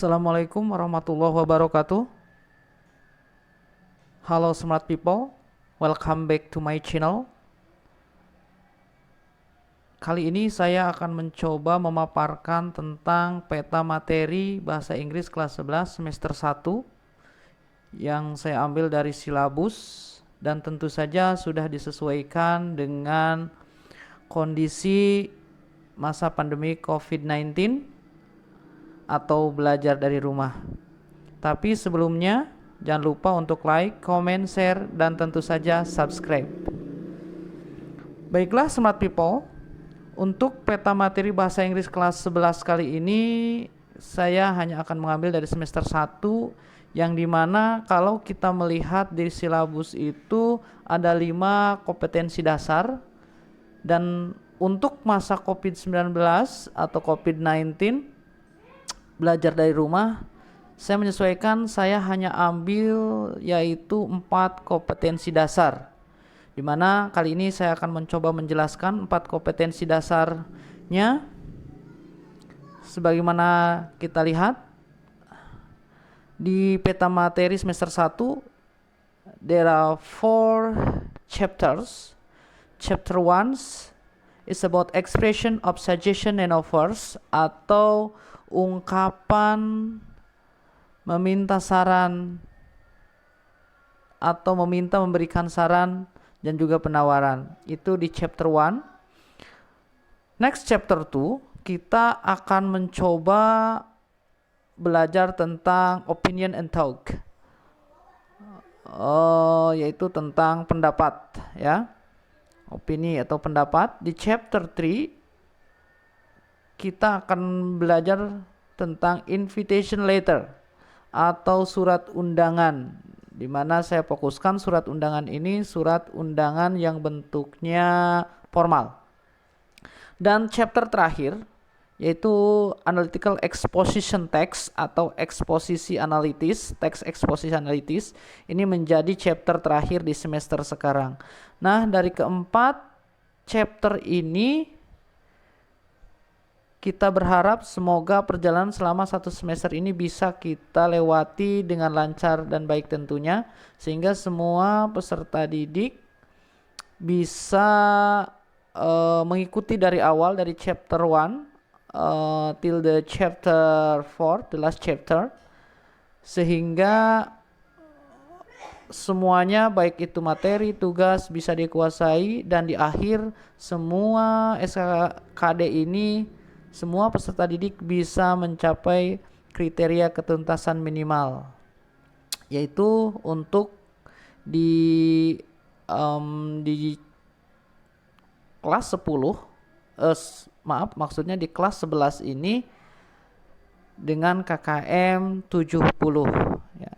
Assalamualaikum warahmatullahi wabarakatuh. Halo smart people, welcome back to my channel. Kali ini saya akan mencoba memaparkan tentang peta materi bahasa Inggris kelas 11 semester 1 yang saya ambil dari silabus dan tentu saja sudah disesuaikan dengan kondisi masa pandemi COVID-19 atau belajar dari rumah. Tapi sebelumnya jangan lupa untuk like, comment, share, dan tentu saja subscribe. Baiklah smart people, untuk peta materi bahasa Inggris kelas 11 kali ini saya hanya akan mengambil dari semester 1, yang dimana kalau kita melihat di silabus itu ada 5 kompetensi dasar. Dan untuk masa COVID-19 atau COVID-19 belajar dari rumah, saya menyesuaikan, saya hanya ambil yaitu 4 kompetensi dasar, dimana kali ini saya akan mencoba menjelaskan 4 kompetensi dasarnya. Sebagaimana kita lihat di peta materi semester 1, there are 4 chapters. Chapter 1 is about expression of suggestion and offers, atau ungkapan meminta saran atau meminta memberikan saran dan juga penawaran. Itu di chapter 1. Next chapter 2, kita akan mencoba belajar tentang opinion and talk. Yaitu tentang pendapat, ya. Opini atau pendapat. Di chapter 3 kita akan belajar tentang invitation letter atau surat undangan, di mana saya fokuskan surat undangan ini surat undangan yang bentuknya formal. Dan chapter terakhir yaitu analytical exposition text atau eksposisi analitis, teks eksposisi analitis. Ini menjadi chapter terakhir di semester sekarang. Nah, dari keempat chapter ini kita berharap semoga perjalanan selama 1 semester ini bisa kita lewati dengan lancar dan baik tentunya, sehingga semua peserta didik bisa mengikuti dari awal, dari chapter 1 till the chapter 4, the last chapter, sehingga semuanya baik itu materi, tugas bisa dikuasai, dan di akhir semua SKKD ini semua peserta didik bisa mencapai kriteria ketuntasan minimal, yaitu untuk di kelas 10 maksudnya di kelas 11 ini dengan KKM 70 ya.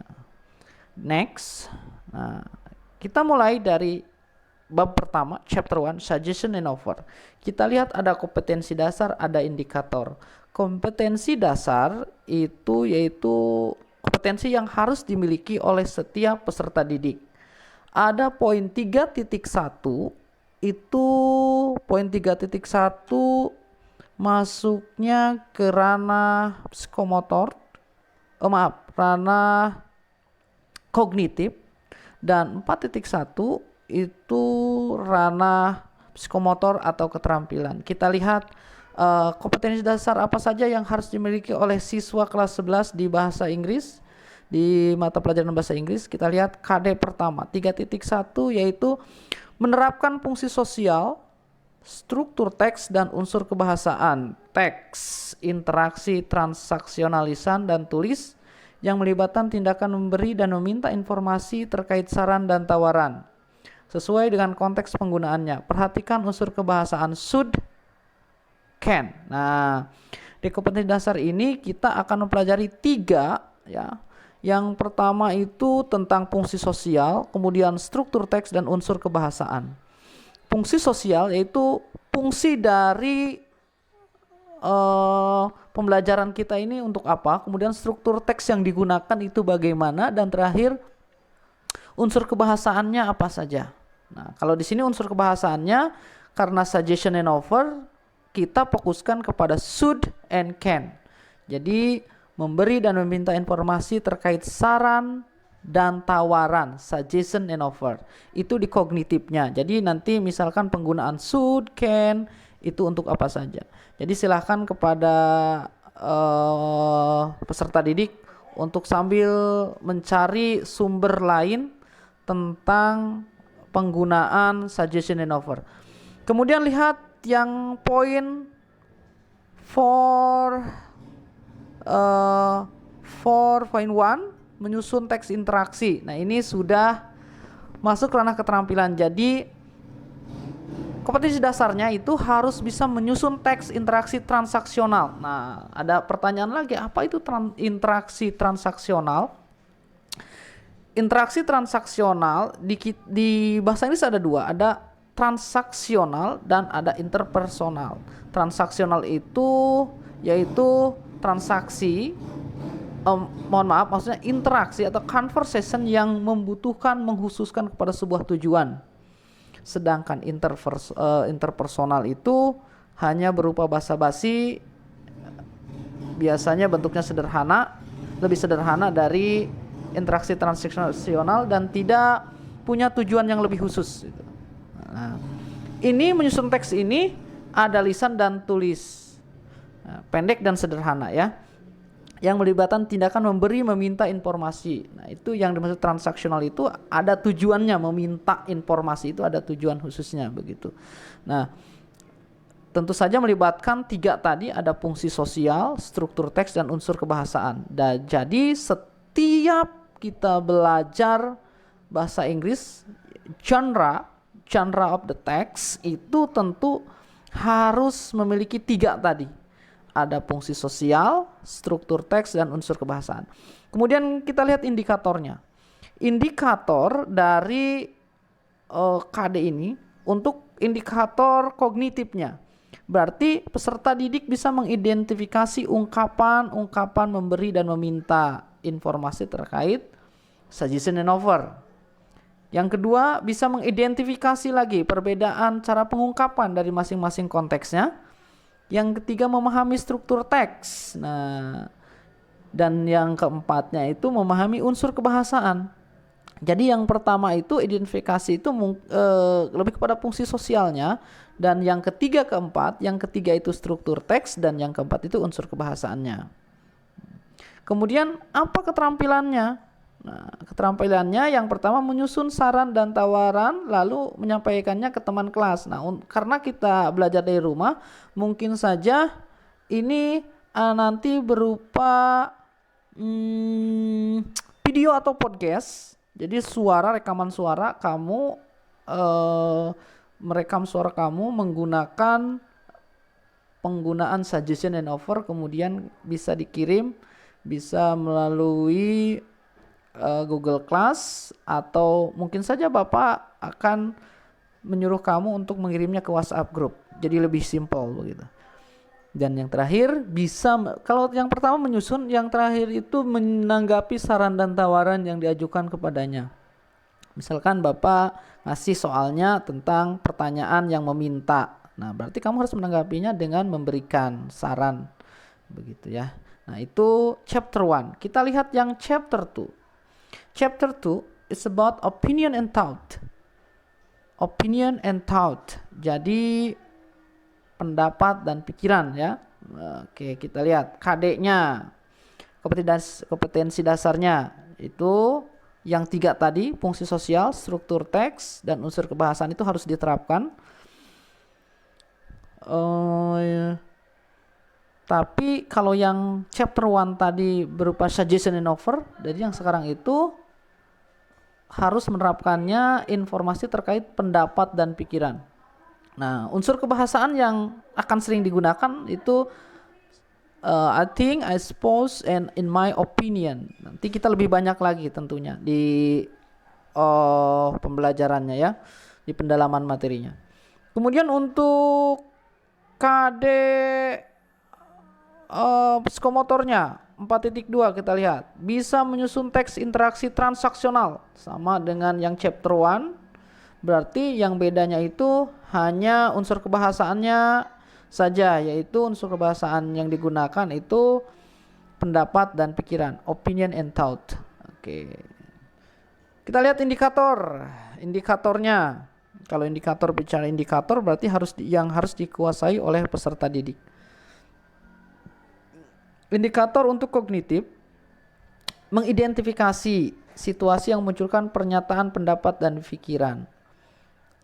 Next, nah, kita mulai dari bab pertama, chapter 1, suggestion and offer. Kita lihat ada kompetensi dasar, ada indikator. Kompetensi dasar itu yaitu kompetensi yang harus dimiliki oleh setiap peserta didik. Ada poin 3.1, itu poin 3.1 masuknya ke ranah psikomotor, ranah kognitif, dan 4.1 itu ranah psikomotor atau keterampilan. Kita lihat kompetensi dasar apa saja yang harus dimiliki oleh siswa kelas 11 di bahasa Inggris, di mata pelajaran bahasa Inggris. Kita lihat KD pertama 3.1 yaitu menerapkan fungsi sosial, struktur teks dan unsur kebahasaan, teks, interaksi, transaksionalisan dan tulis yang melibatkan tindakan memberi dan meminta informasi terkait saran dan tawaran sesuai dengan konteks penggunaannya. Perhatikan unsur kebahasaan should, can. Nah, di kompetensi dasar ini kita akan mempelajari 3 ya. Yang pertama itu tentang fungsi sosial, kemudian struktur teks dan unsur kebahasaan. Fungsi sosial yaitu fungsi dari pembelajaran kita ini untuk apa, kemudian struktur teks yang digunakan itu bagaimana, dan terakhir unsur kebahasaannya apa saja. Nah, kalau di sini unsur kebahasaannya karena suggestion and offer kita fokuskan kepada should and can. Jadi memberi dan meminta informasi terkait saran dan tawaran, suggestion and offer. Itu di kognitifnya. Jadi nanti misalkan penggunaan should, can, itu untuk apa saja. Jadi silahkan kepada peserta didik untuk sambil mencari sumber lain tentang penggunaan suggestion and offer. Kemudian lihat yang poin 4.1 menyusun teks interaksi. Nah, ini sudah masuk ranah keterampilan. Jadi kompetensi dasarnya itu harus bisa menyusun teks interaksi transaksional. Nah, ada pertanyaan lagi, apa itu interaksi transaksional? Interaksi transaksional di bahasa Inggris ada dua, ada transaksional dan ada interpersonal. Transaksional itu yaitu transaksi, maksudnya interaksi atau conversation yang membutuhkan menghususkan kepada sebuah tujuan. Sedangkan interpersonal itu hanya berupa basa-basi, biasanya bentuknya sederhana, lebih sederhana dari interaksi transaksional dan tidak punya tujuan yang lebih khusus. Nah, ini menyusun teks ini ada lisan dan tulis, pendek dan sederhana ya, yang melibatkan tindakan memberi meminta informasi. Nah, itu yang dimaksud transaksional, itu ada tujuannya, meminta informasi itu ada tujuan khususnya begitu. Nah, tentu saja melibatkan tiga tadi, ada fungsi sosial, struktur teks dan unsur kebahasaan. Dan jadi setiap kita belajar bahasa Inggris, genre of the text itu tentu harus memiliki tiga tadi. Ada fungsi sosial, struktur teks, dan unsur kebahasaan. Kemudian kita lihat indikatornya. Indikator dari KD ini untuk indikator kognitifnya. Berarti peserta didik bisa mengidentifikasi ungkapan memberi dan meminta informasi terkait suggestion and offer. Yang kedua, bisa mengidentifikasi lagi perbedaan cara pengungkapan dari masing-masing konteksnya. Yang ketiga, memahami struktur teks. Nah, dan yang keempatnya itu memahami unsur kebahasaan. Jadi yang pertama itu identifikasi itu lebih kepada fungsi sosialnya, dan yang ketiga itu struktur teks, dan yang keempat itu unsur kebahasaannya. Kemudian apa keterampilannya? Nah, keterampilannya yang pertama menyusun saran dan tawaran lalu menyampaikannya ke teman kelas. Nah, karena kita belajar dari rumah, mungkin saja ini nanti berupa video atau podcast. Jadi rekaman suara kamu merekam suara kamu menggunakan penggunaan suggestion and offer, kemudian bisa dikirim, bisa melalui Google Class, atau mungkin saja Bapak akan menyuruh kamu untuk mengirimnya ke WhatsApp group. Jadi lebih simpel begitu. Dan yang terakhir kalau yang pertama menyusun, yang terakhir itu menanggapi saran dan tawaran yang diajukan kepadanya. Misalkan Bapak ngasih soalnya tentang pertanyaan yang meminta. Nah, berarti kamu harus menanggapinya dengan memberikan saran. Begitu ya. Nah, itu chapter 1. Kita lihat yang chapter 2. Chapter 2 is about opinion and thought. Opinion and thought. Jadi pendapat dan pikiran ya. Oke, kita lihat KD-nya. Kompetensi dasarnya itu yang tiga tadi, fungsi sosial, struktur teks, dan unsur kebahasaan itu harus diterapkan. Tapi kalau yang chapter 1 tadi berupa suggestion and offer, jadi yang sekarang itu harus menerapkannya informasi terkait pendapat dan pikiran. Nah, unsur kebahasaan yang akan sering digunakan itu I think, I suppose, and in my opinion. Nanti kita lebih banyak lagi tentunya di pembelajarannya ya, di pendalaman materinya. Kemudian untuk KD psikomotornya 4.2 kita lihat, bisa menyusun teks interaksi transaksional sama dengan yang chapter 1. Berarti yang bedanya itu hanya unsur kebahasaannya saja, yaitu unsur kebahasaan yang digunakan itu pendapat dan pikiran, opinion and thought. Oke. Kita lihat indikatornya. Kalau indikator, bicara indikator berarti yang harus dikuasai oleh peserta didik. Indikator untuk kognitif mengidentifikasi situasi yang memunculkan pernyataan pendapat dan pikiran.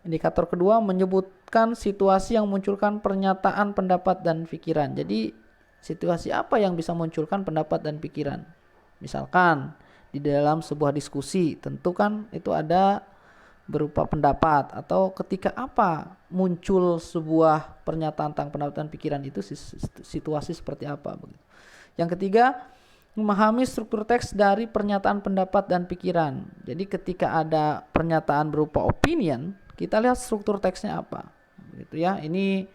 Indikator kedua menyebutkan situasi yang memunculkan pernyataan pendapat dan pikiran. Jadi situasi apa yang bisa memunculkan pendapat dan pikiran? Misalkan di dalam sebuah diskusi, tentu kan itu ada berupa pendapat, atau ketika apa muncul sebuah pernyataan tentang pendapat dan pikiran, itu situasi seperti apa begitu. Yang ketiga, memahami struktur teks dari pernyataan pendapat dan pikiran. Jadi ketika ada pernyataan berupa opinion, kita lihat struktur teksnya apa, gitu ya. Ini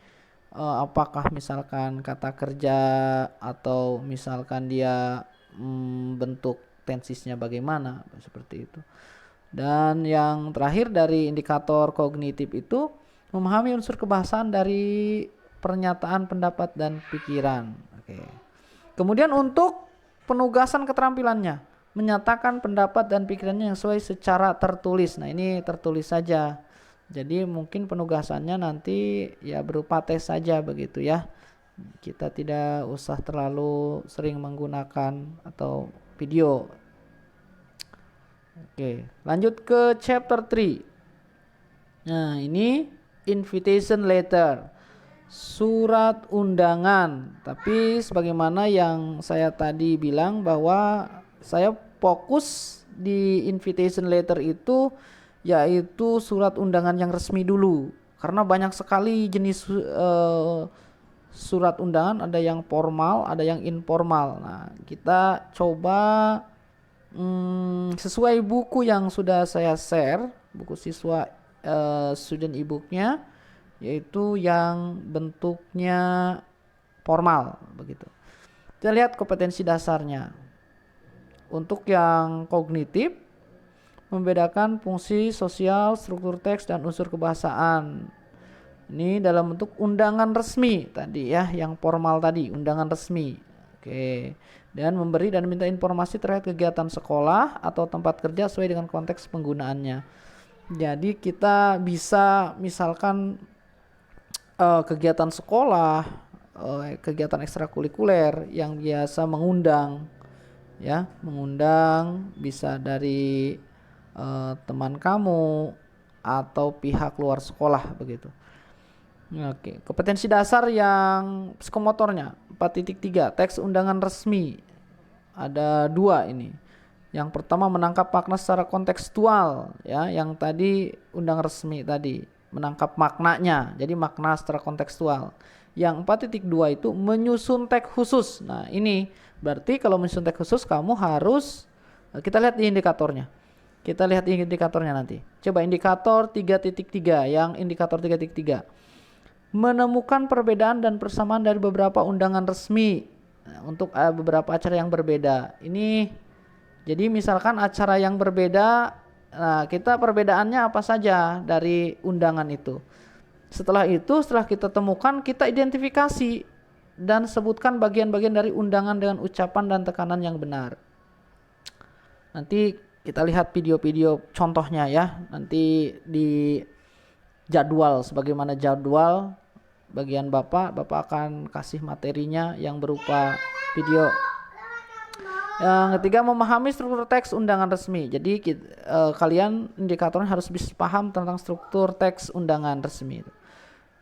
apakah misalkan kata kerja, atau misalkan dia bentuk tensisnya bagaimana, seperti itu. Dan yang terakhir dari indikator kognitif itu memahami unsur kebahasaan dari pernyataan pendapat dan pikiran. Oke. Kemudian untuk penugasan keterampilannya, menyatakan pendapat dan pikirannya yang sesuai secara tertulis. Nah, ini tertulis saja. Jadi mungkin penugasannya nanti ya berupa tes saja begitu ya. Kita tidak usah terlalu sering menggunakan atau video. Oke, lanjut ke chapter 3. Nah, ini invitation letter, surat undangan. Tapi sebagaimana yang saya tadi bilang bahwa saya fokus di invitation letter itu yaitu surat undangan yang resmi dulu, karena banyak sekali jenis surat undangan, ada yang formal, ada yang informal. Nah, kita coba sesuai buku yang sudah saya share, buku siswa student e-booknya, yaitu yang bentuknya formal begitu. Kita lihat kompetensi dasarnya. Untuk yang kognitif, membedakan fungsi sosial, struktur teks, dan unsur kebahasaan. Ini dalam bentuk undangan resmi tadi ya, yang formal tadi, undangan resmi. Oke. Dan memberi dan minta informasi terkait kegiatan sekolah atau tempat kerja sesuai dengan konteks penggunaannya. Jadi kita bisa misalkan kegiatan sekolah, kegiatan ekstrakurikuler yang biasa mengundang ya, bisa dari teman kamu atau pihak luar sekolah begitu. Oke, kompetensi dasar yang psikomotornya 4.3, teks undangan resmi. Ada 2 ini. Yang pertama menangkap makna secara kontekstual ya, yang tadi undang resmi tadi menangkap maknanya, jadi makna secara kontekstual. Yang 4.2 itu menyusun teks khusus. Nah, ini berarti kalau menyusun teks khusus kamu harus, kita lihat di indikatornya. Kita lihat indikatornya nanti. Coba indikator 3.3, yang indikator 3.3. Menemukan perbedaan dan persamaan dari beberapa undangan resmi untuk beberapa acara yang berbeda. Ini jadi misalkan acara yang berbeda, nah kita perbedaannya apa saja dari undangan itu. Setelah kita temukan, kita identifikasi dan sebutkan bagian-bagian dari undangan dengan ucapan dan tekanan yang benar. Nanti kita lihat video-video contohnya ya, nanti di jadwal, sebagaimana jadwal bagian Bapak akan kasih materinya yang berupa video. Yang ketiga, memahami struktur teks undangan resmi. Jadi kalian indikatornya harus bisa paham tentang struktur teks undangan resmi.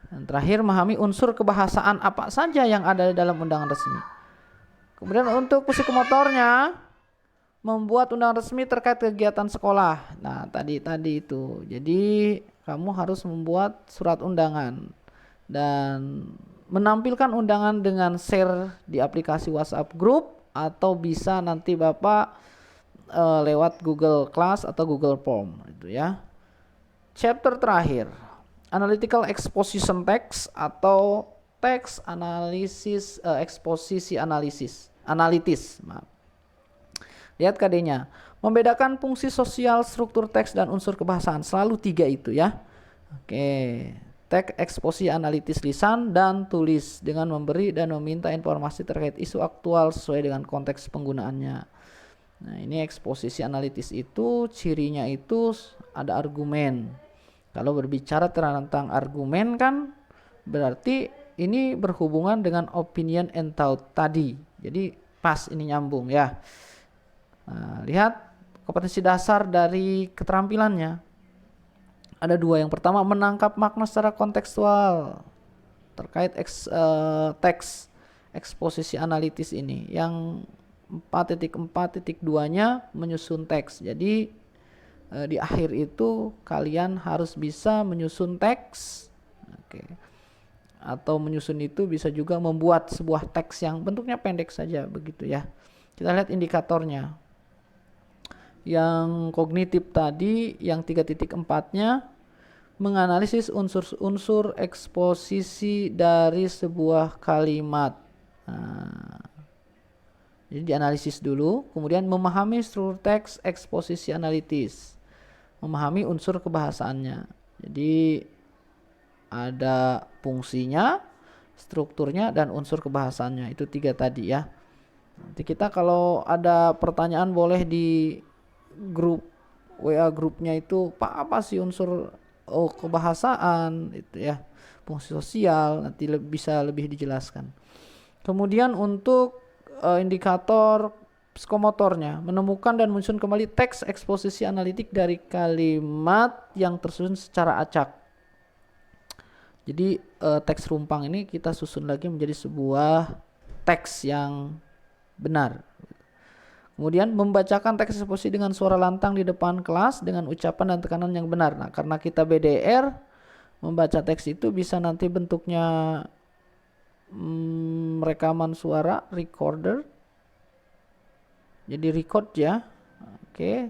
Dan terakhir, memahami unsur kebahasaan apa saja yang ada di dalam undangan resmi. Kemudian untuk psikomotornya, membuat undangan resmi terkait kegiatan sekolah. Nah, tadi itu. Jadi kamu harus membuat surat undangan dan menampilkan undangan dengan share di aplikasi WhatsApp group, atau bisa nanti Bapak lewat Google Class atau Google Form itu ya. Chapter terakhir, analytical exposition text atau teks analisis, eksposisi analitis. Maaf. Lihat KD-nya. Membedakan fungsi sosial, struktur teks, dan unsur kebahasaan. Selalu 3 itu ya. Oke. teks eksposisi analitis lisan dan tulis dengan memberi dan meminta informasi terkait isu aktual sesuai dengan konteks penggunaannya. Nah, ini eksposisi analitis itu cirinya itu ada argumen. Kalau berbicara tentang argumen kan berarti ini berhubungan dengan opinion and thought tadi. Jadi pas ini nyambung ya. Nah, lihat kompetensi dasar dari keterampilannya. Ada dua. Yang pertama, menangkap makna secara kontekstual terkait teks eksposisi analitis ini. Yang 4.4.2-nya menyusun teks. Jadi di akhir itu kalian harus bisa menyusun teks. Oke. Atau menyusun itu bisa juga membuat sebuah teks yang bentuknya pendek saja begitu ya. Kita lihat indikatornya. Yang kognitif tadi, yang 3.4-nya menganalisis unsur-unsur eksposisi dari sebuah kalimat. Nah, jadi dianalisis dulu, kemudian memahami struktur teks eksposisi analitis, memahami unsur kebahasaannya. Jadi ada fungsinya, strukturnya, dan unsur kebahasaannya. Itu 3 tadi ya. Nanti kita kalau ada pertanyaan boleh di grup WA grupnya itu apa sih unsur kebahasaan itu ya, fungsi sosial, nanti bisa lebih dijelaskan. Kemudian untuk indikator psikomotornya, menemukan dan menyusun kembali teks eksposisi analitik dari kalimat yang tersusun secara acak. Jadi teks rumpang ini kita susun lagi menjadi sebuah teks yang benar. Kemudian membacakan teks eksposisi dengan suara lantang di depan kelas dengan ucapan dan tekanan yang benar. Nah, karena kita BDR, membaca teks itu bisa nanti bentuknya rekaman suara, recorder. Jadi record ya. Oke.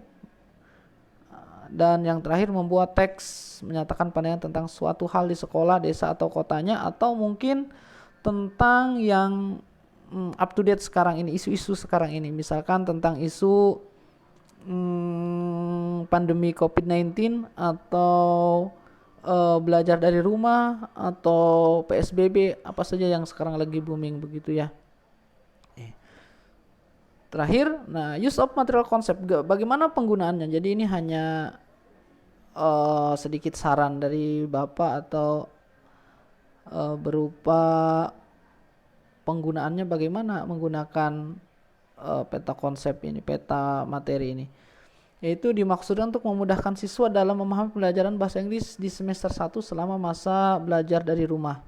Dan yang terakhir membuat teks menyatakan pandangan tentang suatu hal di sekolah, desa atau kotanya, atau mungkin tentang yang up to date sekarang ini, isu-isu sekarang ini, misalkan tentang isu pandemi COVID-19 atau belajar dari rumah atau PSBB, apa saja yang sekarang lagi booming begitu ya. Terakhir, nah use of material concept, bagaimana penggunaannya. Jadi ini hanya sedikit saran dari Bapak atau berupa penggunaannya bagaimana menggunakan peta konsep ini, peta materi ini. Yaitu dimaksudkan untuk memudahkan siswa dalam memahami pelajaran bahasa Inggris di semester 1 selama masa belajar dari rumah.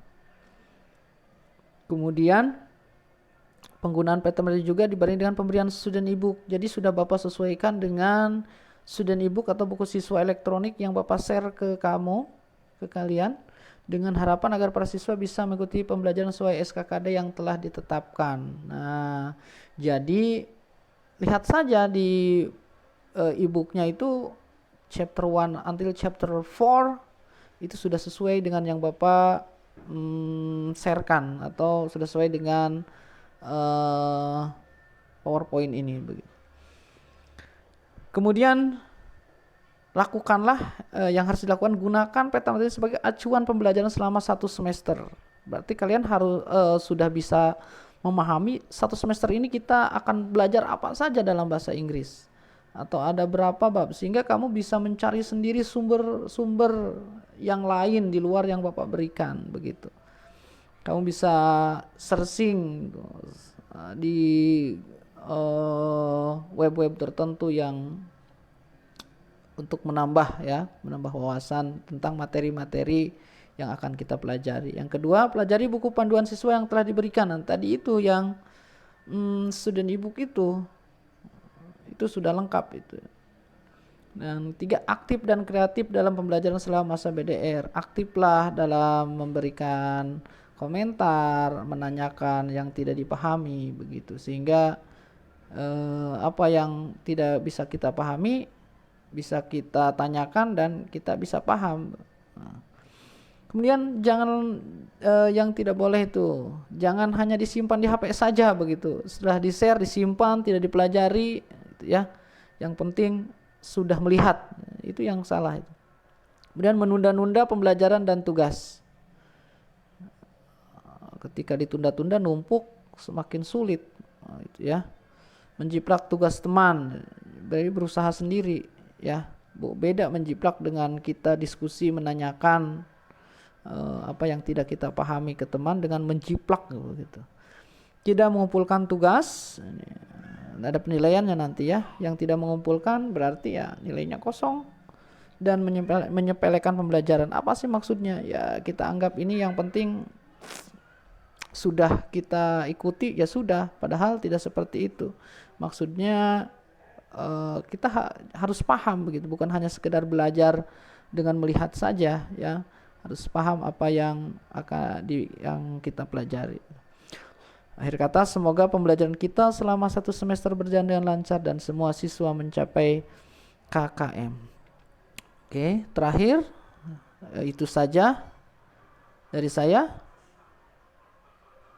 Kemudian penggunaan peta materi juga dibanding dengan pemberian student ebook. Jadi sudah Bapak sesuaikan dengan student ebook atau buku siswa elektronik yang Bapak share ke kalian, dengan harapan agar para siswa bisa mengikuti pembelajaran sesuai SKKD yang telah ditetapkan. Nah, jadi lihat saja di e-booknya itu chapter 1 until chapter 4 itu sudah sesuai dengan yang Bapak sharekan atau sudah sesuai dengan PowerPoint ini. Kemudian lakukanlah yang harus dilakukan, gunakan peta materi sebagai acuan pembelajaran selama 1 semester. Berarti kalian harus sudah bisa memahami 1 semester ini kita akan belajar apa saja dalam bahasa Inggris, atau ada berapa bab, sehingga kamu bisa mencari sendiri sumber-sumber yang lain di luar yang Bapak berikan begitu. Kamu bisa searching di web-web tertentu yang untuk menambah wawasan tentang materi-materi yang akan kita pelajari. Yang kedua, pelajari buku panduan siswa yang telah diberikan. Nah, tadi itu yang student ebook itu sudah lengkap itu. Dan 3, aktif dan kreatif dalam pembelajaran selama masa BDR. Aktiflah dalam memberikan komentar, menanyakan yang tidak dipahami begitu, sehingga apa yang tidak bisa kita pahami bisa kita tanyakan dan kita bisa paham. Nah, kemudian jangan yang tidak boleh itu, jangan hanya disimpan di HP saja begitu. Setelah di-share, disimpan, tidak dipelajari gitu ya. Yang penting sudah melihat, itu yang salah itu. Kemudian menunda-nunda pembelajaran dan tugas. ketika ditunda-tunda numpuk semakin sulit. Nah, itu ya. Menjiplak tugas teman, berarti berusaha sendiri ya. Beda menjiplak dengan kita diskusi menanyakan apa yang tidak kita pahami ke teman dengan menjiplak gitu. Tidak mengumpulkan tugas, ada penilaiannya nanti ya. Yang tidak mengumpulkan berarti ya nilainya kosong. Dan menyepelekan pembelajaran, apa sih maksudnya? Ya kita anggap ini yang penting sudah kita ikuti ya sudah, padahal tidak seperti itu. Maksudnya kita harus paham begitu, bukan hanya sekedar belajar dengan melihat saja ya. Harus paham apa yang yang kita pelajari. Akhir kata, semoga pembelajaran kita selama 1 semester berjalan dengan lancar dan semua siswa mencapai KKM. Oke, terakhir itu saja dari saya.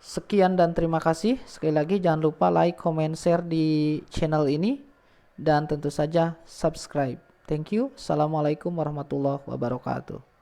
Sekian dan terima kasih. Sekali lagi jangan lupa like, comment, share di channel ini dan tentu saja subscribe. Thank you. Assalamualaikum warahmatullahi wabarakatuh.